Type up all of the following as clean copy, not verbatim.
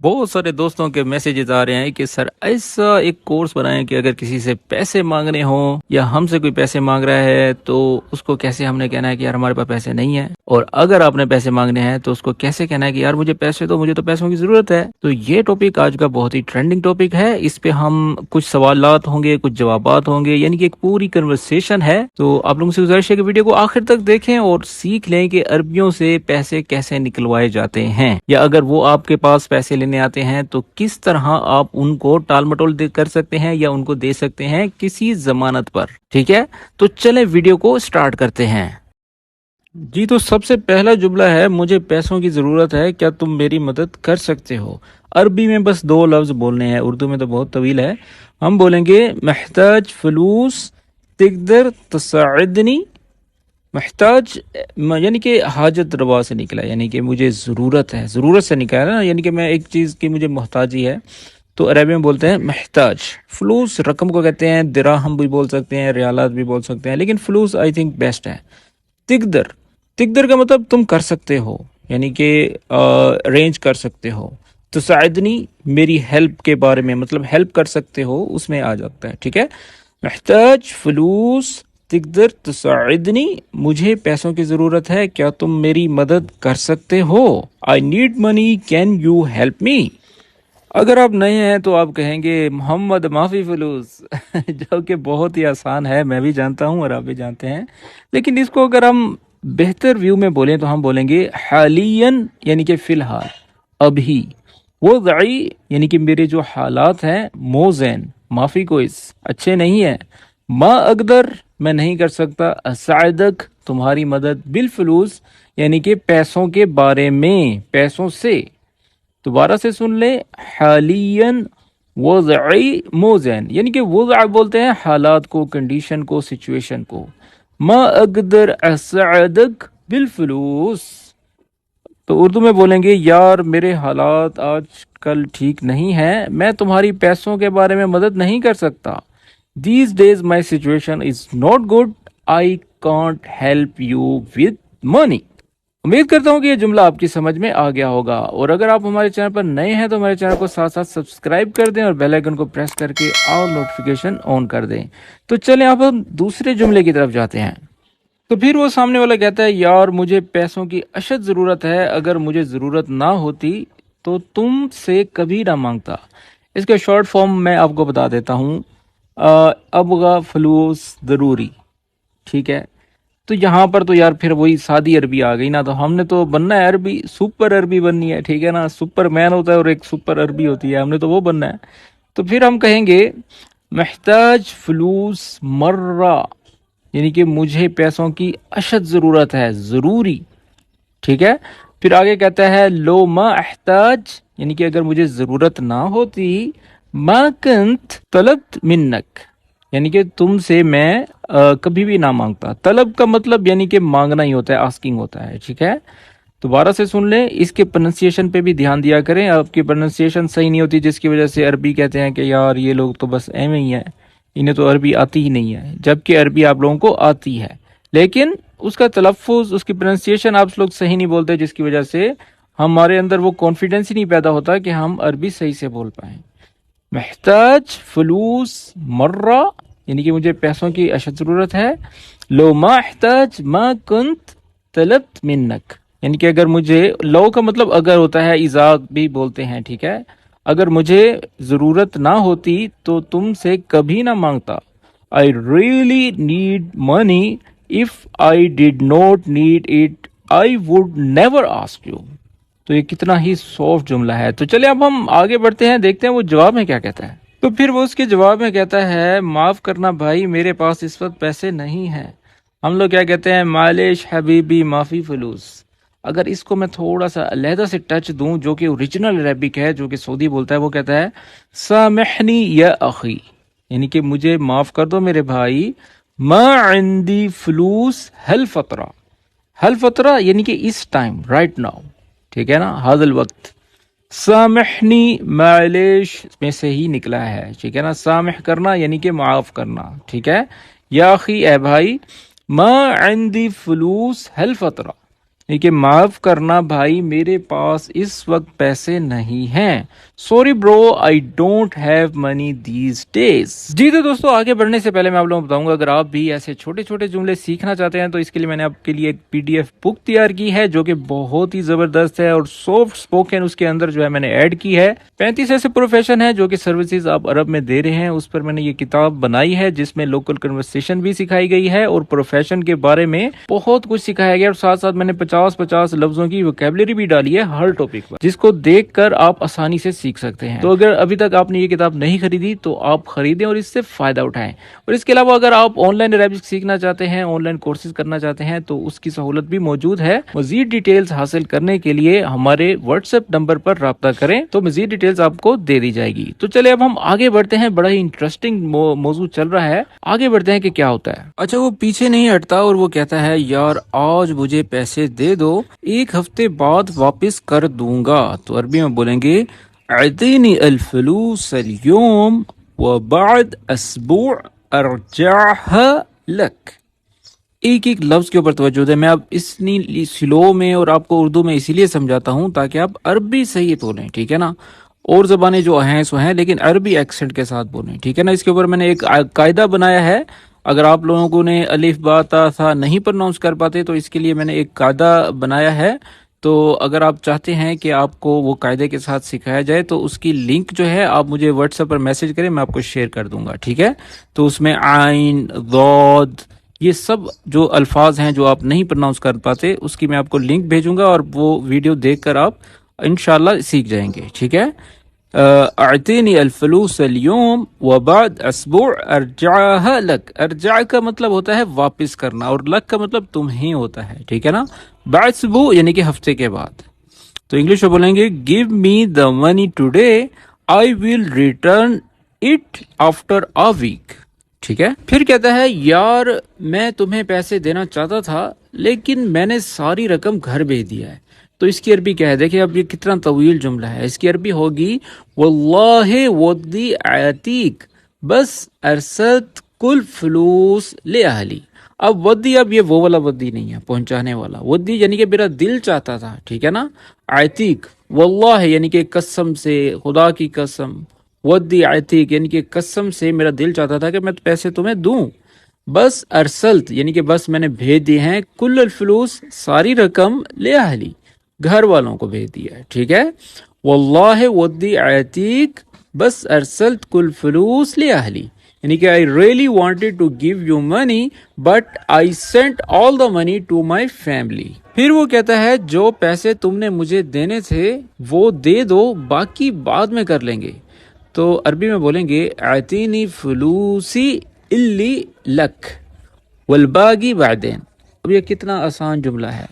بہت سارے دوستوں کے میسیجز آ رہے ہیں کہ سر ایسا ایک کورس بنائیں کہ اگر کسی سے پیسے مانگنے ہوں یا ہم سے کوئی پیسے مانگ رہا ہے تو اس کو کیسے ہم نے کہنا ہے کہ یار ہمارے پاس پیسے نہیں ہیں، اور اگر آپ نے پیسے مانگنے ہیں تو اس کو کیسے کہنا ہے کہ یار مجھے پیسے دو، مجھے تو پیسوں کی ضرورت ہے۔ تو یہ ٹاپک آج کا بہت ہی ٹرینڈنگ ٹاپک ہے، اس پہ ہم کچھ سوالات ہوں گے، کچھ جوابات ہوں گے، یعنی کہ ایک پوری کنورسیشن ہے۔ تو آپ لوگوں سے گزارش ہے کہ ویڈیو کو آخر تک دیکھیں اور سیکھ لیں کہ عربیوں سے پیسے کیسے نکلوائے جاتے ہیں، یا اگر وہ آپ کے پاس پیسے لینے آتے ہیں تو کس طرح آپ ان کو ٹال مٹول کر سکتے ہیں یا ان کو دے سکتے ہیں کسی ضمانت پر۔ ٹھیک ہے، تو چلیں ویڈیو کو سٹارٹ کرتے ہیں۔ جی، تو سب سے پہلا جملہ ہے مجھے پیسوں کی ضرورت ہے، کیا تم میری مدد کر سکتے ہو؟ عربی میں بس 2 لفظ بولنے ہیں، اردو میں تو بہت طویل ہے۔ ہم بولیں گے محتاج فلوس تقدر تساعدنی۔ محتاج یعنی کہ حاجت روا سے نکلا، یعنی کہ مجھے ضرورت ہے، ضرورت سے نکلا نا، یعنی کہ میں ایک چیز کی مجھے محتاجی ہے، تو عربی میں بولتے ہیں محتاج۔ فلوس رقم کو کہتے ہیں، دراہم بھی بول سکتے ہیں، ریالات بھی بول سکتے ہیں، لیکن فلوس آئی تھنک بیسٹ ہے۔ تقدر، تقدر کا مطلب تم کر سکتے ہو، یعنی کہ ارینج کر سکتے ہو۔ تساعدنی میری ہیلپ کے بارے میں، مطلب ہیلپ کر سکتے ہو، اس میں آ جاتا ہے۔ ٹھیک ہے، محتاج فلوس تقدر تساعدنی، مجھے پیسوں کی ضرورت ہے، کیا تم میری مدد کر سکتے ہو؟ I need money, can you help me? اگر آپ نئے ہیں تو آپ کہیں گے محمد معافی فلوس جو کہ بہت ہی آسان ہے، میں بھی جانتا ہوں اور آپ بھی جانتے ہیں، لیکن اس کو اگر ہم بہتر ویو میں بولیں تو ہم بولیں گے حالین، یعنی کہ فی الحال، ابھی۔ وضعی یعنی کہ میرے جو حالات ہیں، موزین معافی کو اس اچھے نہیں ہیں۔ ما اقدر میں نہیں کر سکتا، اساعدک تمہاری مدد، بالفلوس یعنی کہ پیسوں کے بارے میں، پیسوں سے۔ دوبارہ سے سن لیں، حالین وضعی موزین، یعنی کہ وضع بولتے ہیں حالات کو، کنڈیشن کو، سچویشن کو۔ ما اقدر اساعدک بالفلوس، تو اردو میں بولیں گے یار میرے حالات آج کل ٹھیک نہیں ہیں، میں تمہاری پیسوں کے بارے میں مدد نہیں کر سکتا۔ These days my situation is not good, I can't help you with money۔ امید کرتا ہوں کہ یہ جملہ آپ کی سمجھ میں آ گیا ہوگا، اور اگر آپ ہمارے چینل پر نئے ہیں تو ہمارے چینل کو ساتھ ساتھ سبسکرائب کر دیں اور بیل آئیکن کو پریس کر کے آل نوٹیفیکیشن آن کر دیں۔ تو چلیں اب ہم دوسرے جملے کی طرف جاتے ہیں۔ تو پھر وہ سامنے والا کہتا ہے یار مجھے پیسوں کی اشد ضرورت ہے، اگر مجھے ضرورت نہ ہوتی تو تم سے کبھی نہ مانگتا۔ اس کا شارٹ فارم میں آپ کو بتا دیتا ہوں، ابغا فلوس ضروری۔ ٹھیک ہے، تو یہاں پر تو یار پھر وہی سادی عربی آ گئی نا، تو ہم نے تو بننا ہے عربی، سپر عربی بننی ہے۔ ٹھیک ہے نا، سپر مین ہوتا ہے اور ایک سپر عربی ہوتی ہے، ہم نے تو وہ بننا ہے۔ تو پھر ہم کہیں گے محتاج فلوس مرہ، یعنی کہ مجھے پیسوں کی اشد ضرورت ہے، ضروری۔ ٹھیک ہے، پھر آگے کہتا ہے لو ما احتاج، یعنی کہ اگر مجھے ضرورت نہ ہوتی، ما کنت طلبت منک، یعنی کہ تم سے میں کبھی بھی نہ مانگتا۔ طلب کا مطلب یعنی کہ مانگنا ہی ہوتا ہے، آسکنگ ہوتا ہے۔ ٹھیک ہے، دوبارہ سے سن لیں، اس کے پرننسیشن پہ بھی دھیان دیا کریں، آپ کی پرننسیشن صحیح نہیں ہوتی جس کی وجہ سے عربی کہتے ہیں کہ یار یہ لوگ تو بس ایویں ہی ہیں، انہیں تو عربی آتی ہی نہیں ہے، جبکہ عربی آپ لوگوں کو آتی ہے، لیکن اس کا تلفظ، اس کی پرننسیشن آپ لوگ صحیح نہیں بولتے، جس کی وجہ سے ہمارے اندر وہ کانفیڈنس ہی نہیں پیدا ہوتا کہ ہم عربی صحیح سے بول پائیں۔ محتاج فلوس مرہ، یعنی کہ مجھے پیسوں کی اشد ضرورت ہے۔ لو ما احتاج ما کنت طلبت منک، یعنی کہ اگر مجھے، لو کا مطلب اگر ہوتا ہے، اذا بھی بولتے ہیں۔ ٹھیک ہے، اگر مجھے ضرورت نہ ہوتی تو تم سے کبھی نہ مانگتا۔ I really need money, if I did not need it I would never ask you۔ تو یہ کتنا ہی سافٹ جملہ ہے۔ تو چلیں اب ہم آگے بڑھتے ہیں، دیکھتے ہیں وہ جواب میں کیا کہتا ہے۔ تو پھر وہ اس کے جواب میں کہتا ہے معاف کرنا بھائی، میرے پاس اس وقت پیسے نہیں ہیں۔ ہم لوگ کیا کہتے ہیں، معلش حبیبی معافی فلوس۔ اگر اس کو میں تھوڑا سا علیحدہ سے ٹچ دوں، جو کہ اوریجنل عربک ہے، جو کہ سعودی بولتا ہے، وہ کہتا ہے سامحنی یا اخی، یعنی کہ مجھے معاف کر دو میرے بھائی۔ ما عندی فلوس حل فترہ، حل فترہ یعنی کہ اس ٹائم، رائٹ ناؤ۔ ٹھیک ہے نا، حاضر الوقت۔ سامحنی معلش میں سے ہی نکلا ہے۔ ٹھیک ہے نا، سامح کرنا یعنی کہ معاف کرنا۔ ٹھیک ہے، یا اخی اے بھائی، ما عندی فلوس حل فترہ، کہ معاف کرنا بھائی میرے پاس اس وقت پیسے نہیں ہیں. Sorry bro I don't have money these days. جی تو دوستوں آگے بڑھنے سے پہلے میں آپ لوگوں کو بتاؤں گا اگر آپ بھی ایسے چھوٹے چھوٹے جملے سیکھنا چاہتے ہیں تو اس کے لیے میں نے آپ کے لیے ایک PDF بک تیار کی ہے جو کہ بہت ہی زبردست ہے اور سافٹ اسپوکن اس کے اندر جو ہے میں نے ایڈ کی ہے. 35 ایسے پروفیشن ہے جو کہ سروسز آپ عرب میں دے رہے ہیں, اس پر میں نے یہ کتاب بنائی ہے جس میں لوکل کنورسیشن بھی سکھائی گئی ہے اور پروفیشن کے بارے میں بہت کچھ سکھایا گیا, اور ساتھ ساتھ میں نے 50 لفظوں کی ووکیبلری بھی ڈالی ہے ہر ٹاپک پر جس کو دیکھ کر آپ آسانی سے سیکھ سکتے ہیں. تو اگر ابھی تک آپ نے یہ کتاب نہیں خریدی تو آپ خریدیں اور اس سے فائدہ اٹھائیں. اور اس کے علاوہ اگر آپ آن لائن عربک سیکھنا چاہتے ہیں, آن لائن کورسز کرنا چاہتے ہیں تو اس کی سہولت بھی موجود ہے. مزید ڈیٹیلز حاصل کرنے کے لیے ہمارے واٹس ایپ نمبر پر رابطہ کریں تو مزید ڈیٹیلز آپ کو دے دی جائے گی. تو چلے اب ہم آگے بڑھتے ہیں, بڑا ہی انٹرسٹنگ موضوع چل رہا ہے, آگے بڑھتے ہیں کہ کیا ہوتا ہے. اچھا وہ پیچھے نہیں ہٹتا اور وہ کہتا ہے یار آج مجھے پیسے دے دو, 1 ہفتے بعد واپس کر دوں گا. تو عربی میں بولیں گے اعطینی الفلوس اليوم وبعد اسبوع ارجعها لک. ایک ایک لفظ کے اوپر توجہ دیں. میں اب اتنی سلو میں اور آپ کو اردو میں اسی لیے سمجھاتا ہوں تاکہ آپ عربی صحیح بولیں, ٹھیک ہے نا. اور زبانیں جو ہیں سو ہیں لیکن عربی ایکسنٹ کے ساتھ بولیں, ٹھیک ہے نا. اس کے اوپر میں نے ایک قاعدہ بنایا ہے, اگر آپ لوگوں کو نے الف با تا ثا نہیں پروناؤنس کر پاتے تو اس کے لیے میں نے ایک قاعدہ بنایا ہے. تو اگر آپ چاہتے ہیں کہ آپ کو وہ قاعدے کے ساتھ سکھایا جائے تو اس کی لنک جو ہے آپ مجھے واٹس ایپ پر میسج کریں, میں آپ کو شیئر کر دوں گا, ٹھیک ہے. تو اس میں عین, ضاد, یہ سب جو الفاظ ہیں جو آپ نہیں پروناؤنس کر پاتے اس کی میں آپ کو لنک بھیجوں گا اور وہ ویڈیو دیکھ کر آپ انشاءاللہ سیکھ جائیں گے, ٹھیک ہے. اعطینی الفلوس اليوم وبعد اسبوع ارجعها لک. ارجع کا مطلب ہوتا ہے واپس کرنا اور لک کا مطلب تمہیں ہوتا ہے, ٹھیک ہے نا. بعد اسبوع یعنی کہ ہفتے کے بعد. تو انگلش میں بولیں گے give me the money today, I will return it after a week. ٹھیک ہے. پھر کہتا ہے یار میں تمہیں پیسے دینا چاہتا تھا لیکن میں نے ساری رقم گھر بھیج دیا ہے. تو اس کی عربی کیا ہے, دیکھیں اب یہ کتنا طویل جملہ ہے. اس کی عربی ہوگی واللہ ودی آتیک بس ارسلت کل فلوس لأہلی. اب ودی, اب یہ وہ والا ودی نہیں ہے پہنچانے والا ودی, یعنی کہ میرا دل چاہتا تھا, ٹھیک ہے نا. آتیک واللہ یعنی کہ قسم سے, خدا کی قسم. ودی آتیک یعنی کہ قسم سے میرا دل چاہتا تھا کہ میں پیسے تمہیں دوں. بس ارسلت یعنی کہ بس میں نے بھیج دی ہیں, کل الفلوس ساری رقم لأہلی گھر والوں کو بھیج دیا ہے, ٹھیک ہے. واللہ ودی آتیک بس ارسلت کل فلوس لأہلی یعنی کہ I really wanted to give you money but I sent all the money to my family. پھر وہ کہتا ہے جو پیسے تم نے مجھے دینے تھے وہ دے دو, باقی بعد میں کر لیں گے. تو عربی میں بولیں گے اعطینی فلوسی الی لک والباقی بعدین. اب یہ کتنا آسان جملہ ہے,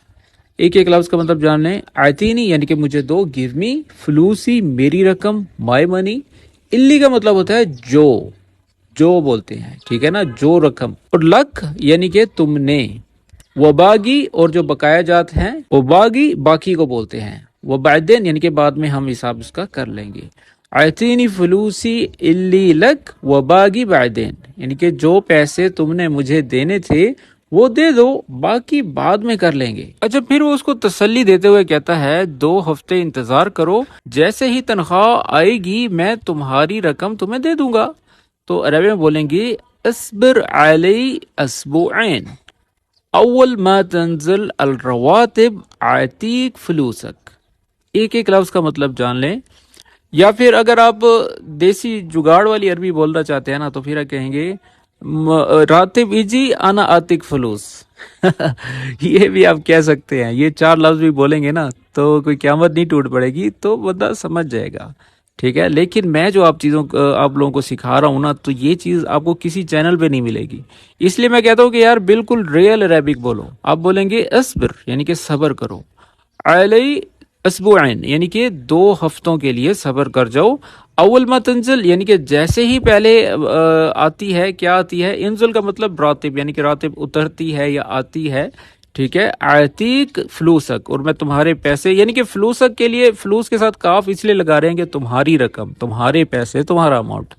ایک ایک لفظ کا مطلب جان لیں. آتینی یعنی کہ مجھے دو, گیو می, فلوسی میری رقم, مائی منی. الی کا مطلب ہوتا ہے جو بولتے ہیں, ٹھیک ہے نا, جو رقم. اور لک یعنی کہ تم نے. وباگی اور جو بقایا جات ہیں وباگی باقی کو بولتے ہیں. وبعدین یعنی کہ بعد میں ہم حساب اس کا کر لیں گے. آتینی فلوسی الی لک وباگی بعدین یعنی کہ جو پیسے تم نے مجھے دینے تھے وہ دے دو, باقی بعد میں کر لیں گے. اچھا پھر وہ اس کو تسلی دیتے ہوئے کہتا ہے 2 ہفتے انتظار کرو, جیسے ہی تنخواہ آئے گی میں تمہاری رقم تمہیں دے دوں گا. تو عربی میں بولیں گے اصبر علی اسبوعین اول ما تنزل الرواتب آتیک فلوسک. ایک ایک لفظ کا مطلب جان لیں. یا پھر اگر آپ دیسی جگاڑ والی عربی بولنا چاہتے ہیں نا تو پھر کہیں گے راتب ایجی انا آتک فلوس. یہ بھی آپ کہہ سکتے ہیں. یہ 4 لفظ بھی بولیں گے نا تو کوئی قیامت نہیں ٹوٹ پڑے گی, تو بندہ سمجھ جائے گا, ٹھیک ہے. لیکن میں جو آپ لوگوں کو سکھا رہا ہوں نا تو یہ چیز آپ کو کسی چینل پہ نہیں ملے گی. اس لیے میں کہتا ہوں کہ یار بالکل ریئل عربک بولو. آپ بولیں گے اصبر یعنی کہ صبر کرو, علی اسبوعین یعنی کہ 2 ہفتوں کے لیے صبر کر جاؤ. اول ما تنزل یعنی کہ جیسے ہی پہلے آتی ہے, کیا آتی ہے, انزل کا مطلب راتب یعنی کہ راتب اترتی ہے یا آتی ہے, ٹھیک ہے. آتیک فلوسک اور میں تمہارے پیسے, یعنی کہ فلوسک کے لیے فلوس کے ساتھ کاف اس لیے لگا رہے ہیں کہ تمہاری رقم, تمہارے پیسے, تمہارا اماؤنٹ.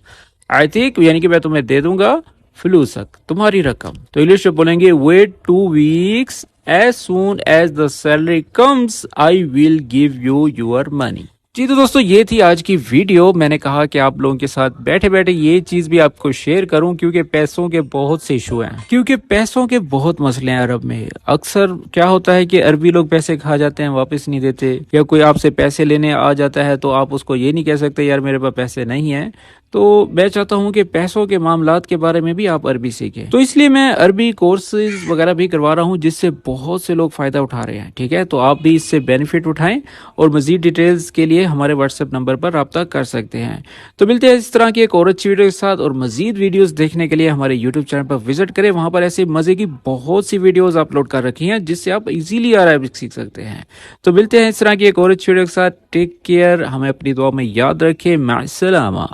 آتیک یعنی کہ میں تمہیں دے دوں گا, فلوسک تمہاری رقم. تو انگلش میں بولیں گے wait 2 weeks as soon as the salary comes I will give you your money. جی تو دوستو یہ تھی آج کی ویڈیو. میں نے کہا کہ آپ لوگوں کے ساتھ بیٹھے بیٹھے یہ چیز بھی آپ کو شیئر کروں کیونکہ پیسوں کے بہت سے ایشو ہیں, کیونکہ پیسوں کے بہت مسئلے ہیں عرب میں. اکثر کیا ہوتا ہے کہ عربی لوگ پیسے کھا جاتے ہیں, واپس نہیں دیتے, یا کوئی آپ سے پیسے لینے آ جاتا ہے تو آپ اس کو یہ نہیں کہہ سکتے یار میرے پاس پیسے نہیں ہیں. تو میں چاہتا ہوں کہ پیسوں کے معاملات کے بارے میں بھی آپ عربی سیکھیں, تو اس لیے میں عربی کورسز وغیرہ بھی کروا رہا ہوں جس سے بہت سے لوگ فائدہ اٹھا رہے ہیں. ٹھیک ہے, تو آپ بھی اس سے بینیفٹ اٹھائیں اور مزید ڈیٹیلز کے لیے ہمارے واٹس ایپ نمبر پر رابطہ کر سکتے ہیں. تو ملتے ہیں اس طرح کی ایک اور اچھی ویڈیو کے ساتھ, اور مزید ویڈیوز دیکھنے کے لیے ہمارے یوٹیوب چینل پر وزٹ کریں. وہاں پر ایسے مزے کی بہت سی ویڈیوز اپلوڈ کر رکھی ہیں جس سے آپ ایزیلی عربک سیکھ سکتے ہیں. تو ملتے ہیں اس طرح کی ایک اور اچھی ویڈیو کے ساتھ. ٹیک کیئر, ہمیں اپنی دعا میں یاد رکھیں. مع السلامہ.